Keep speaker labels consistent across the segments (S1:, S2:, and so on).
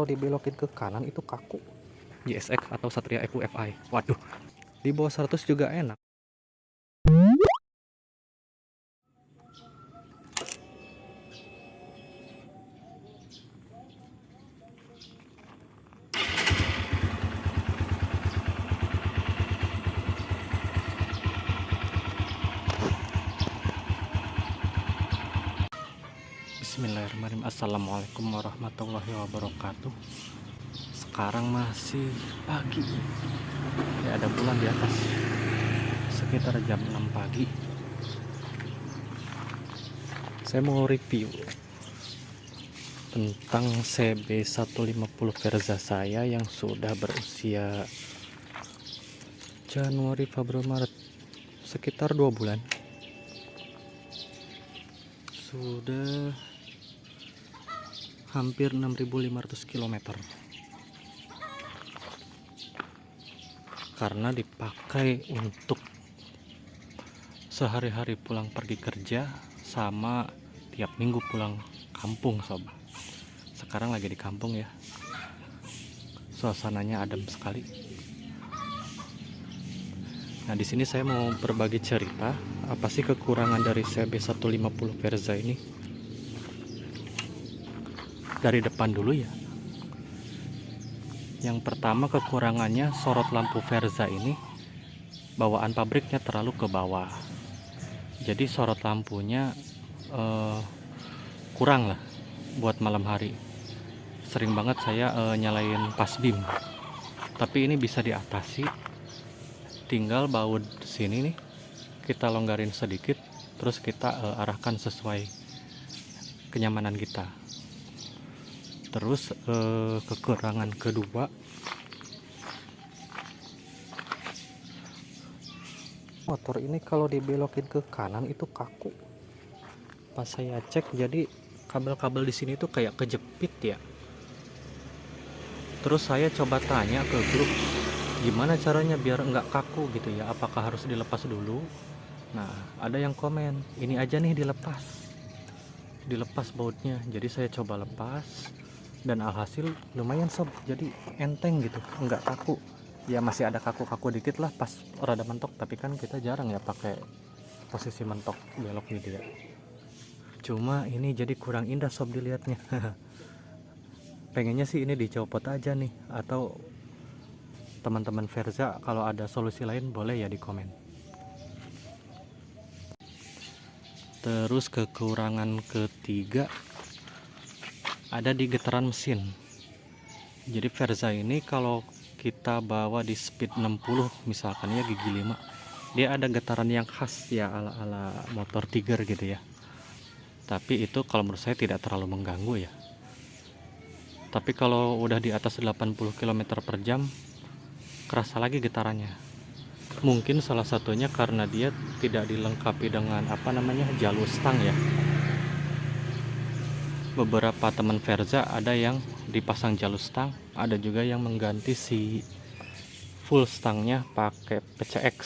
S1: kalau dibelokin ke kanan itu kaku. JSX atau Satria Evo Fi. Waduh, di bawah 100 juga enak. Bismillahirrahmanirrahim. Assalamualaikum warahmatullahi wabarakatuh. Sekarang masih pagi. Ya, ada bulan di atas. Sekitar jam 6 pagi. Saya mau review tentang CB150 Verza saya yang sudah berusia Januari, Februari, Maret, sekitar 2 bulan. Sudah hampir 6.500 km. Karena dipakai untuk sehari-hari pulang pergi kerja sama tiap minggu pulang kampung, sob. Sekarang lagi di kampung ya. Suasananya adem sekali. Nah, di sini saya mau berbagi cerita apa sih kekurangan dari CB150 Verza ini. Dari depan dulu ya. Yang pertama, kekurangannya sorot lampu Verza ini bawaan pabriknya terlalu ke bawah. Jadi sorot lampunya kurang lah buat malam hari. Sering banget saya nyalain pas dim. Tapi ini bisa diatasi. Tinggal baut sini nih kita longgarin sedikit, terus kita arahkan sesuai kenyamanan kita. Terus kekurangan kedua, motor ini kalau dibelokin ke kanan itu kaku. Pas saya cek, jadi kabel-kabel di sini tuh kayak kejepit ya. Terus saya coba tanya ke grup, gimana caranya biar nggak kaku gitu ya, apakah harus dilepas dulu? Nah, ada yang komen, ini aja nih dilepas bautnya. Jadi saya coba lepas, dan alhasil lumayan sob, jadi enteng gitu, nggak kaku. Ya masih ada kaku-kaku dikit lah pas rada mentok, tapi kan kita jarang ya pakai posisi mentok belok gitu ya. Cuma ini jadi kurang indah sob dilihatnya. Pengennya sih ini dicopot aja nih, atau teman-teman Verza kalau ada solusi lain boleh ya di komen. Terus kekurangan ketiga ada di getaran mesin. Jadi Verza ini kalau kita bawa di speed 60 misalkan ya, gigi 5, dia ada getaran yang khas ya, ala-ala motor Tiger gitu ya. Tapi itu kalau menurut saya tidak terlalu mengganggu ya. Tapi kalau udah di atas 80 km per jam kerasa lagi getarannya. Mungkin salah satunya karena dia tidak dilengkapi dengan jalur stang ya. Beberapa teman Verza ada yang dipasang jalur stang, ada juga yang mengganti si full stangnya pakai PCX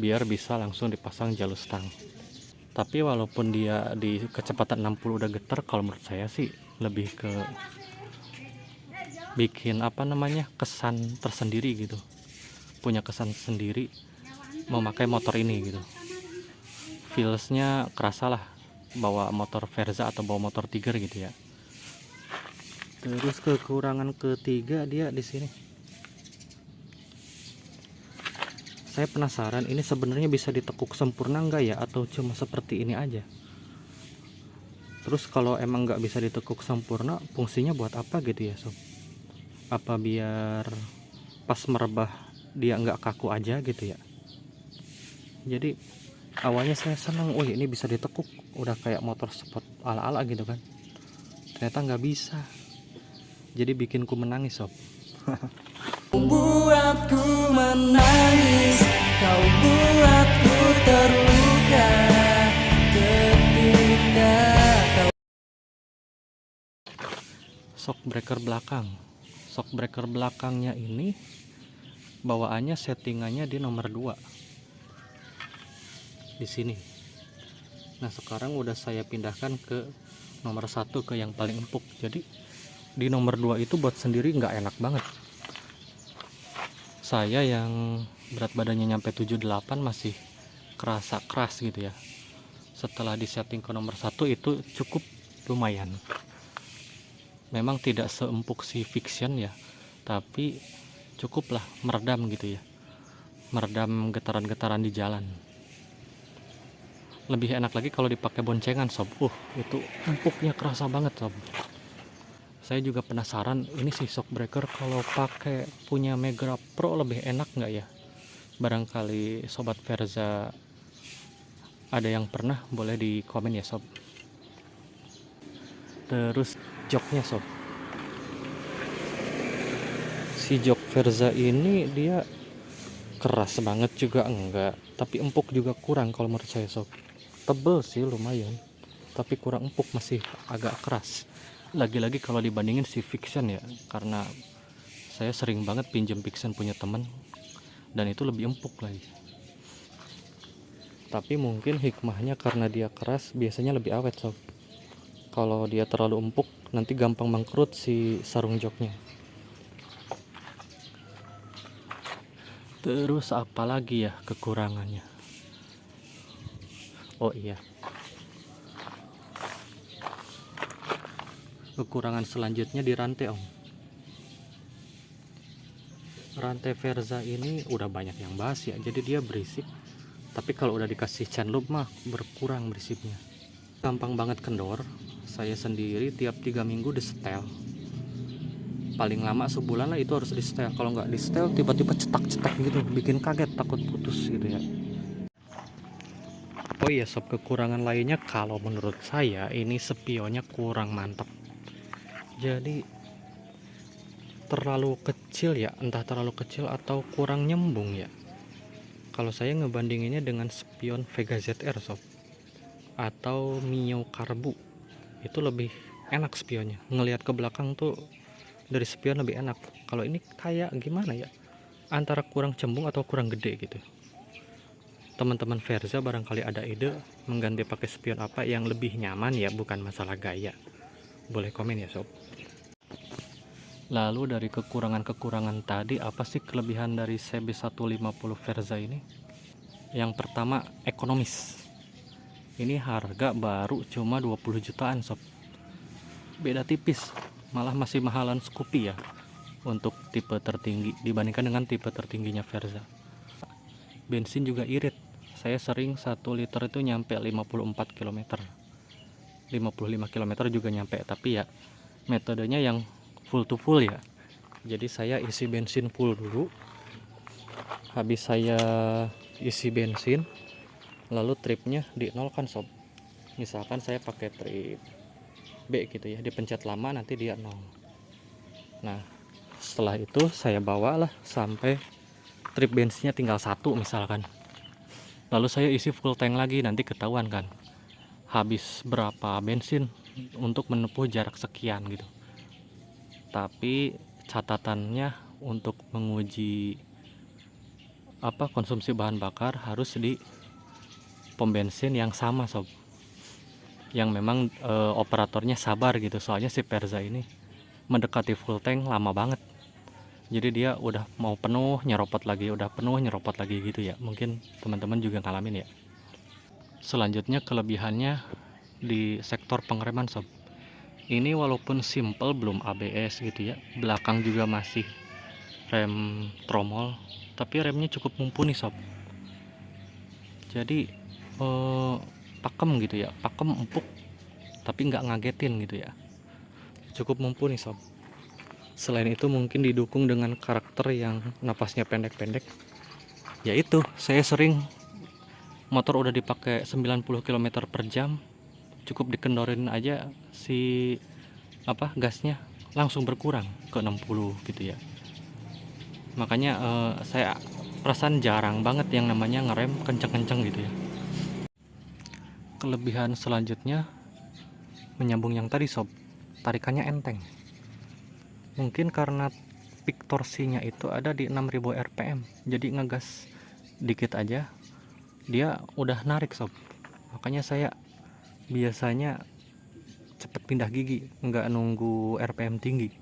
S1: biar bisa langsung dipasang jalur stang. Tapi walaupun dia di kecepatan 60 udah getar, kalau menurut saya sih lebih ke bikin kesan tersendiri gitu, punya kesan sendiri memakai motor ini gitu. Feelsnya kerasa lah bawa motor Verza atau bawa motor Tiger gitu ya. Terus kekurangan ketiga dia di sini. Saya penasaran, ini sebenarnya bisa ditekuk sempurna enggak ya, atau cuma seperti ini aja. Terus kalau emang nggak bisa ditekuk sempurna, fungsinya buat apa gitu ya sob? Apa biar pas merebah dia nggak kaku aja gitu ya? Jadi awalnya saya senang, wih ini bisa ditekuk, udah kayak motor sport ala-ala gitu kan. Ternyata nggak bisa. Jadi bikinku menangis sob.
S2: Buatku menangis, kau buatku terluka ketika kau.
S1: Shock breaker belakangnya ini bawaannya settingannya di nomor 2 di sini. Nah sekarang udah saya pindahkan ke nomor 1, ke yang paling empuk. Jadi di nomor 2 itu buat sendiri nggak enak banget. Saya yang berat badannya nyampe 78 masih kerasa keras gitu ya. Setelah disetting ke nomor 1 itu cukup lumayan. Memang tidak seempuk si Fiction ya, tapi cukuplah meredam gitu ya, meredam getaran-getaran di jalan. Lebih enak lagi kalau dipakai boncengan sob. Itu empuknya kerasa banget sob. Saya juga penasaran ini si shockbreaker kalau pakai punya Megra Pro lebih enak nggak ya. Barangkali sobat Verza ada yang pernah, boleh di komen ya sob. Terus joknya sob, si jok Verza ini dia keras banget juga enggak, tapi empuk juga kurang kalau menurut saya sob. Tebel sih lumayan, tapi kurang empuk, masih agak keras. Lagi-lagi kalau dibandingin si Fiction ya, karena saya sering banget pinjem Fiction punya temen dan itu lebih empuk lagi. Tapi mungkin hikmahnya karena dia keras biasanya lebih awet sob. Kalau dia terlalu empuk nanti gampang mangkrut si sarung joknya. Terus apa lagi ya kekurangannya? Oh iya, kekurangan selanjutnya di rantai om. Rantai Verza ini udah banyak yang bahas ya, jadi dia berisik. Tapi kalau udah dikasih chain loop mah berkurang berisiknya. Gampang banget kendor. Saya sendiri tiap 3 minggu disetel. Paling lama sebulan lah itu harus disetel. Kalau nggak disetel tiba-tiba cetak-cetak gitu, bikin kaget, takut putus gitu ya. Oh iya sob, kekurangan lainnya kalau menurut saya ini spionnya kurang mantap. Jadi terlalu kecil ya, entah terlalu kecil atau kurang nyambung ya. Kalau saya ngebandinginnya dengan spion Vega ZR sob, atau Mio Karbu, itu lebih enak spionnya. Ngelihat ke belakang tuh dari spion lebih enak. Kalau ini kayak gimana ya, antara kurang cembung atau kurang gede gitu. Teman-teman Verza barangkali ada ide mengganti pakai spion apa yang lebih nyaman ya, bukan masalah gaya. Boleh komen ya sob. Lalu dari kekurangan-kekurangan tadi, apa sih kelebihan dari CB150 Verza ini? Yang pertama, ekonomis. Ini harga baru cuma 20 jutaan sob. Beda tipis, malah masih mahalan Scoopy ya untuk tipe tertinggi dibandingkan dengan tipe tertingginya Verza. Bensin juga irit. Saya sering 1 liter itu nyampe 54 km. 55 km juga nyampe, tapi ya metodenya yang full to full ya. Jadi saya isi bensin full dulu. Habis saya isi bensin, lalu tripnya di nol kan sob. Misalkan saya pakai trip B gitu ya, dipencet lama nanti dia nol. Nah setelah itu saya bawalah sampai trip bensinnya tinggal 1 misalkan. Lalu saya isi full tank lagi, nanti ketahuan kan habis berapa bensin untuk menempuh jarak sekian gitu. Tapi catatannya untuk menguji konsumsi bahan bakar harus di pom bensin yang sama sob, yang memang operatornya sabar gitu. Soalnya si Verza ini mendekati full tank lama banget, jadi dia udah mau penuh nyeropot lagi, udah penuh nyeropot lagi gitu ya. Mungkin teman-teman juga ngalamin ya. Selanjutnya kelebihannya di sektor pengereman sob. Ini walaupun simple, belum ABS gitu ya, belakang juga masih rem tromol, tapi remnya cukup mumpuni sob. Jadi pakem gitu ya, pakem empuk tapi nggak ngagetin gitu ya, cukup mumpuni sob. Selain itu mungkin didukung dengan karakter yang napasnya pendek-pendek, yaitu saya sering motor udah dipakai 90 km per jam, cukup dikendorin aja si gasnya langsung berkurang ke 60 gitu ya. Makanya saya perasaan jarang banget yang namanya ngerem kenceng-kenceng gitu ya. Kelebihan selanjutnya menyambung yang tadi sob, tarikannya enteng. Mungkin karena peak torsinya itu ada di 6000 rpm, jadi ngegas dikit aja dia udah narik sob. Makanya saya biasanya cepet pindah gigi, nggak nunggu RPM tinggi.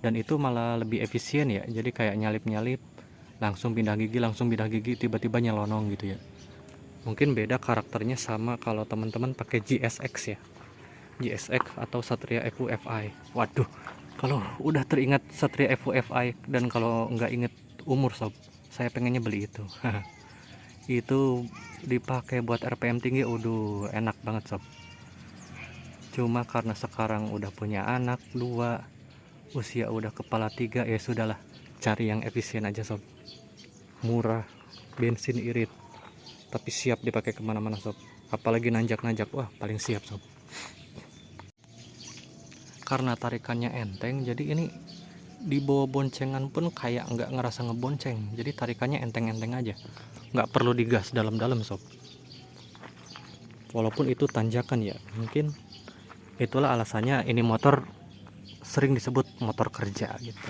S1: Dan itu malah lebih efisien ya, jadi kayak nyalip-nyalip langsung pindah gigi tiba-tiba nyelonong gitu ya. Mungkin beda karakternya sama kalau teman-teman pakai GSX ya, GSX atau Satria FUFI. Waduh, kalau udah teringat Satria FUFI dan kalau nggak inget umur sob, saya pengennya beli itu. Itu dipakai buat RPM tinggi, udah enak banget sob. Cuma karena sekarang udah punya anak 2, usia udah kepala 3, ya sudahlah, cari yang efisien aja sob. Murah, bensin irit, tapi siap dipakai kemana-mana sob. Apalagi nanjak-nanjak, wah paling siap sob. Karena tarikannya enteng, jadi ini dibawa boncengan pun kayak nggak ngerasa ngebonceng. Jadi tarikannya enteng-enteng aja, nggak perlu digas dalam-dalam sob. Walaupun itu tanjakan ya, mungkin itulah alasannya ini motor sering disebut motor kerja gitu.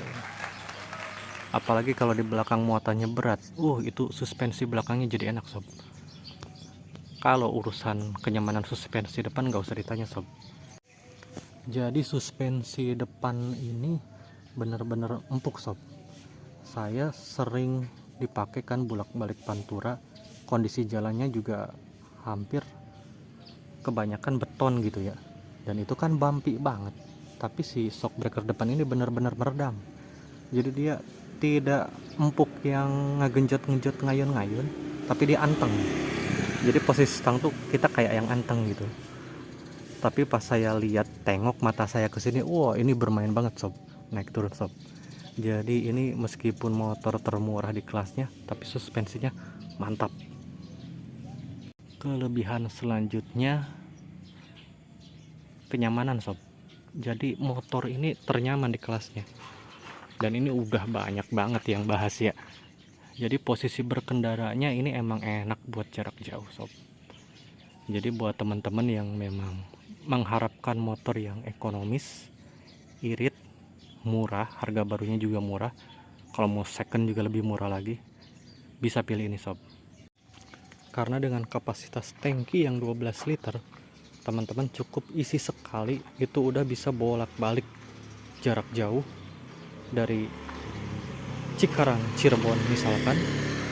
S1: Apalagi kalau di belakang muatannya berat, itu suspensi belakangnya jadi enak sob. Kalau urusan kenyamanan suspensi depan nggak usah ditanya sob. Jadi suspensi depan ini bener-bener empuk sob. Saya sering dipakai kan bolak-balik Pantura, kondisi jalannya juga hampir kebanyakan beton gitu ya, dan itu kan bumpy banget. Tapi si shock breaker depan ini bener-bener meredam, jadi dia tidak empuk yang ngegenjot-genjot ngayun-ngayun, tapi dia anteng. Jadi posisi stang tuh kita kayak yang anteng gitu. Tapi pas saya lihat, tengok mata saya ke sini, ini bermain banget sob, naik turun sob. Jadi ini meskipun motor termurah di kelasnya, tapi suspensinya mantap. Kelebihan selanjutnya kenyamanan sob. Jadi motor ini ternyaman di kelasnya, dan ini udah banyak banget yang bahas ya. Jadi posisi berkendaranya ini emang enak buat jarak jauh sob. Jadi buat teman-teman yang memang mengharapkan motor yang ekonomis, irit, murah, harga barunya juga murah, kalau mau second juga lebih murah lagi, bisa pilih ini sob. Karena dengan kapasitas tangki yang 12 liter, teman-teman cukup isi sekali itu udah bisa bolak-balik jarak jauh dari Cikarang, Cirebon misalkan,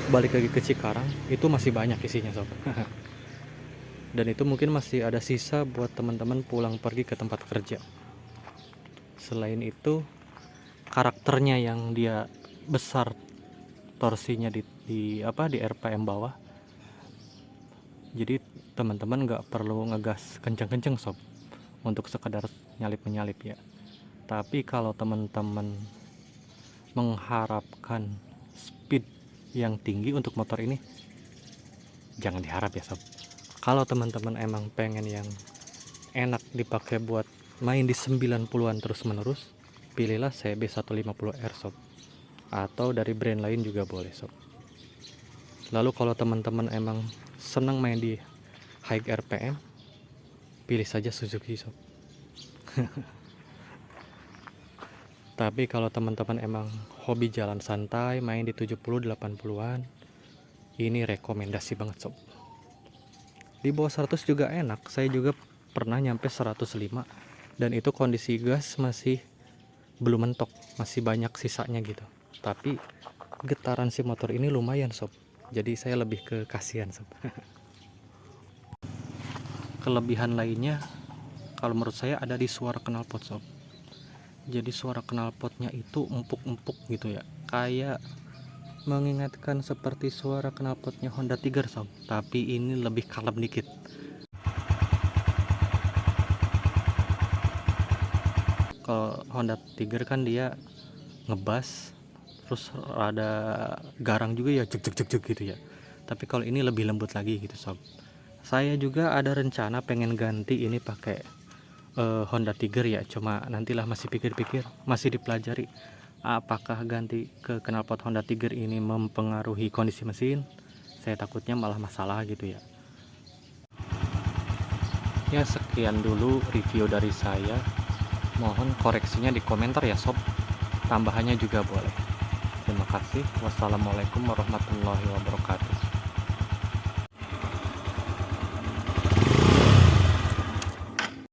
S1: balik lagi ke Cikarang, itu masih banyak isinya sob. Dan itu mungkin masih ada sisa buat teman-teman pulang pergi ke tempat kerja. Selain itu, karakternya yang dia besar torsinya di RPM bawah, jadi teman-teman nggak perlu ngegas kenceng-kenceng sob untuk sekedar nyalip-menyalip ya. Tapi kalau teman-teman mengharapkan speed yang tinggi untuk motor ini, jangan diharap ya sob. Kalau teman-teman emang pengen yang enak dipakai buat main di 90-an terus menerus, pilihlah CB 150R sob, atau dari brand lain juga boleh sob. Lalu kalau teman-teman emang senang main di high RPM, pilih saja Suzuki sob. Tapi kalau teman-teman emang hobi jalan santai, main di 70-80-an, ini rekomendasi banget sob. Di bawah 100 juga enak, saya juga pernah nyampe 105, dan itu kondisi gas masih belum mentok, masih banyak sisanya gitu. Tapi getaran si motor ini lumayan sob, jadi saya lebih ke kasihan sob. Kelebihan lainnya kalau menurut saya ada di suara knalpot sob. Jadi suara knalpotnya itu empuk-empuk gitu ya, kayak mengingatkan seperti suara knalpotnya Honda Tiger sob, tapi ini lebih kalem dikit. Kalau Honda Tiger kan dia ngebas, terus ada garang juga ya, jek gitu ya. Tapi kalau ini lebih lembut lagi gitu sob. Saya juga ada rencana pengen ganti ini pakai Honda Tiger ya, cuma nantilah, masih pikir-pikir, masih dipelajari apakah ganti ke knalpot Honda Tiger ini mempengaruhi kondisi mesin. Saya takutnya malah masalah gitu ya. Ya sekian dulu review dari saya, mohon koreksinya di komentar ya sob, tambahannya juga boleh. Terima kasih. Wassalamualaikum warahmatullahi wabarakatuh.